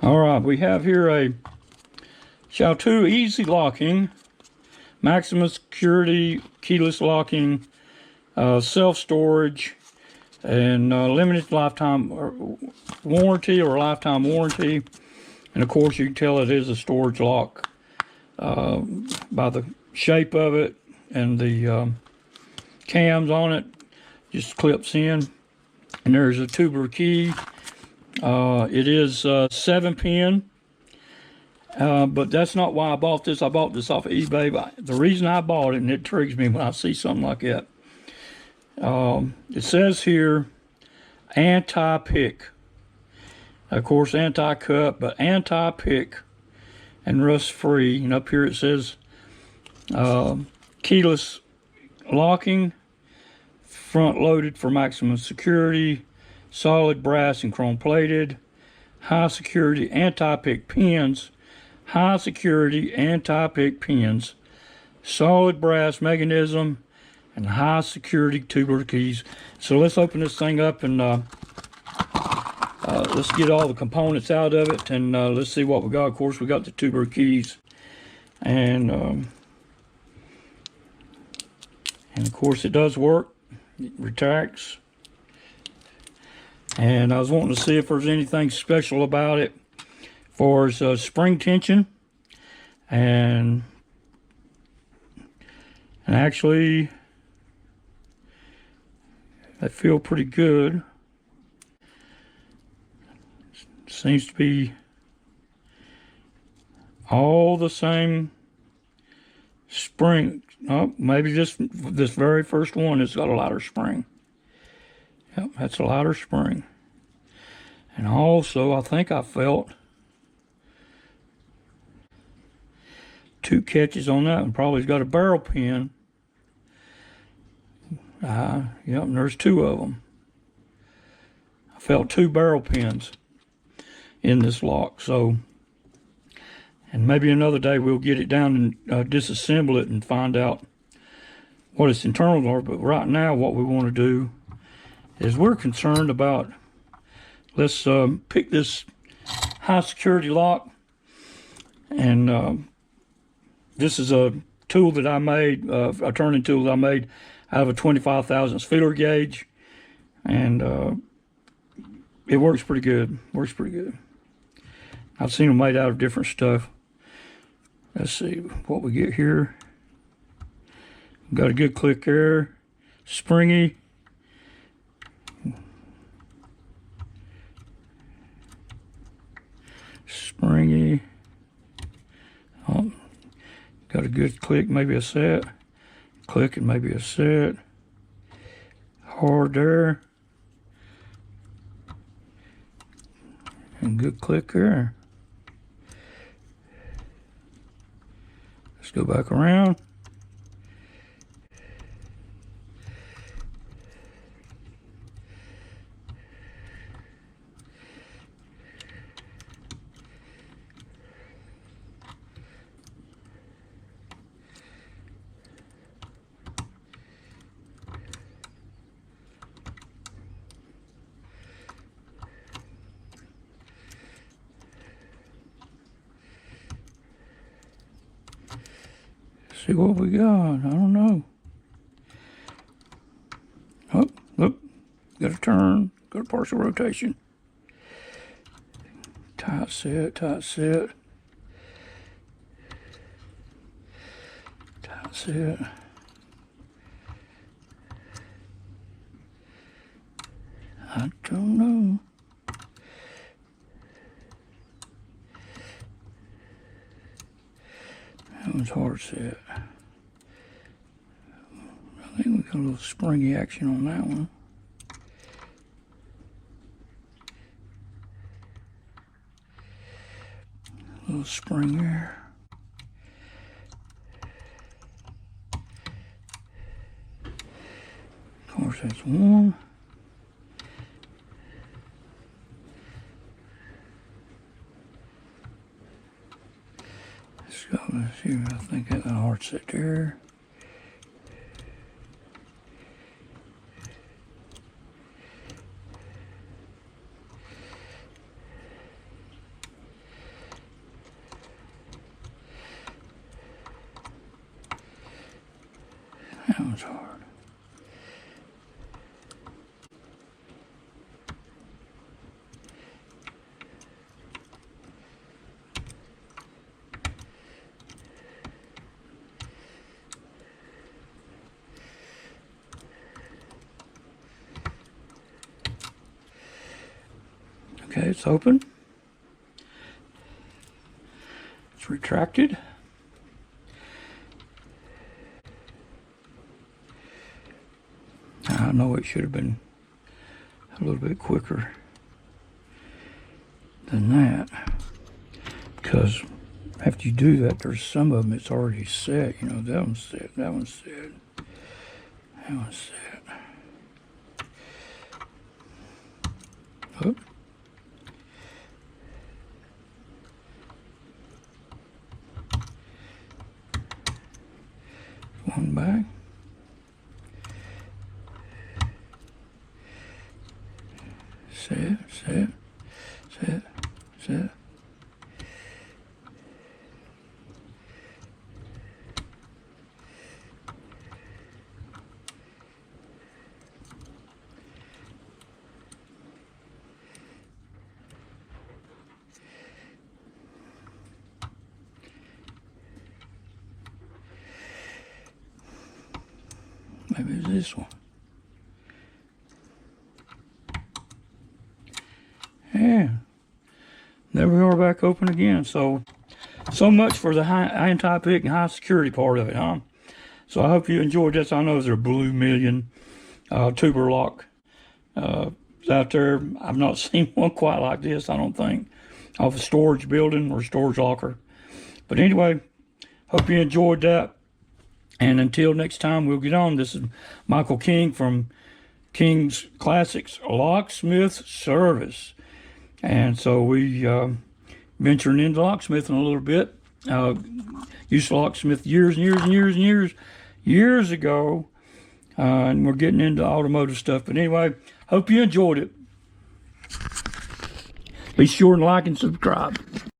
Alright, we have here a Shao-2 easy locking, maximum security, keyless locking, self-storage, and limited lifetime warranty or lifetime warranty. And of course you can tell it is a storage lock by the shape of it and the cams on it. Just clips in, and there's a tubular key. It is 7-pin, but that's not why I bought this. I bought this off of eBay. But the reason I bought it, and it triggers me when I see something like that, it says here anti-pick. Of course, anti-cut, but anti-pick and rust-free. And up here it says keyless locking, front-loaded for maximum security, solid brass and chrome plated, high security anti-pick pins, high security anti-pick pins, solid brass mechanism, and high security tubular keys. So let's open this thing up and let's get all the components out of it, and let's see what we got. Of course, we got the tubular keys, and of course it does work. It retracts. And I was wanting to see if there's anything special about it for its spring tension, and actually they feel pretty good. Seems to be all the same spring. Oh, maybe this very first one has got a lighter spring. Yep, that's a lighter spring. And also, I think I felt 2 catches on that one. Probably got a barrel pin. Yep, and there's 2 of them. I felt 2 barrel pins in this lock. So, and maybe another day we'll get it down and disassemble it and find out what its internals are. But right now, what we want to do is we're concerned about, let's pick this high security lock, and this is a tool that I made, a turning tool that I made out of a 25 thousandths feeler gauge, and it works pretty good. I've seen them made out of different stuff. Let's see what we get here. Got a good click there, springy. Oh, got a good click, maybe a set. Click and maybe a set. Hard there. And good click there. Let's go back around. See what we got. I don't know. Oh, look. Got a turn. Got a partial rotation. Tight set, tight set. Tight set. I don't know. That one's hard set. I think we got a little springy action on that one. A little spring there. Of course, that's one. Let's see, I think that got a hard set there. Okay, it's open. It's retracted. I know it should have been a little bit quicker than that, because after you do that, there's some of them it's already set. You know, that one's set, that one's set, that one's set. Oh. One back. Set, set, set, set. Maybe it's this one. Yeah. There we are, back open again. So much for the high anti-pick and high security part of it, huh? So I hope you enjoyed this. I know there's a blue million tubular lock out there. I've not seen one quite like this, I don't think, off a storage building or storage locker. But anyway, hope you enjoyed that. And until next time, we'll get on. This is Michael King from King's Klassics Locksmith Service. And so we venturing into locksmithing a little bit. Used to locksmith years and years and years and years ago. And we're getting into automotive stuff. But anyway, hope you enjoyed it. Be sure and like and subscribe.